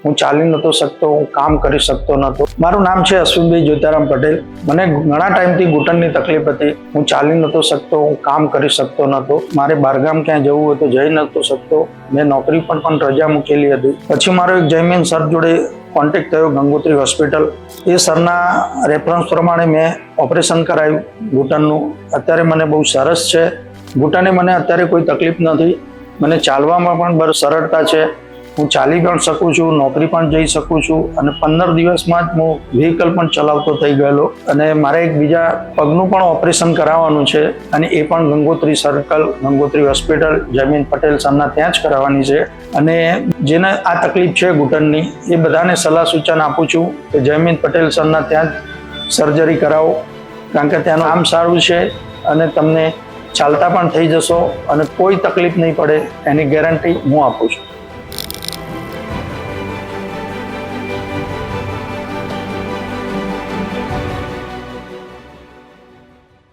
હું ચાલી નહોતો શકતો, હું કામ કરી શકતો નહોતો. મારું નામ છે અશ્વિનભાઈ જ્યોતિરામ પટેલ. મને ઘણા ટાઈમથી ઘૂંટણની તકલીફ હતી. હું ચાલી નહોતો શકતો, હું કામ કરી શકતો નહોતો. મારે બહારગામ ક્યાં જવું હોય તો જઈ નહોતો શકતો. મેં નોકરી પર પણ રજા મૂકેલી હતી. પછી મારો એક જયમીન સર જોડે કોન્ટેક્ટ થયો, ગંગોત્રી હોસ્પિટલ. એ સરના રેફરન્સ પ્રમાણે મેં ઓપરેશન કરાવ્યું ઘૂંટણનું. અત્યારે મને બહુ સરસ છે ઘૂંટણે. મને અત્યારે કોઈ તકલીફ નથી. મને ચાલવામાં પણ બહુ સરળતા છે. હું ચાલી પણ શકું છું, નોકરી પણ જઈ શકું છું, અને 15 દિવસમાં જ હું વ્હીકલ પણ ચલાવતો થઈ ગયેલો. અને મારે એક બીજા પગનું પણ ઓપરેશન કરાવવાનું છે, અને એ પણ ગંગોત્રી સર્કલ, ગંગોત્રી હોસ્પિટલ, જયમીન પટેલ સરના ત્યાં જ કરાવવાની છે. અને જેને આ તકલીફ છે ઘૂંટણની, એ બધાને સલાહ સૂચન આપું છું કે જયમીન પટેલ સરના ત્યાં જ સર્જરી કરાવો, કારણ કે ત્યાંનું કામ સારું છે અને તમને ચાલતા પણ થઈ જશો અને કોઈ તકલીફ નહીં પડે, એની ગેરંટી હું આપું છું.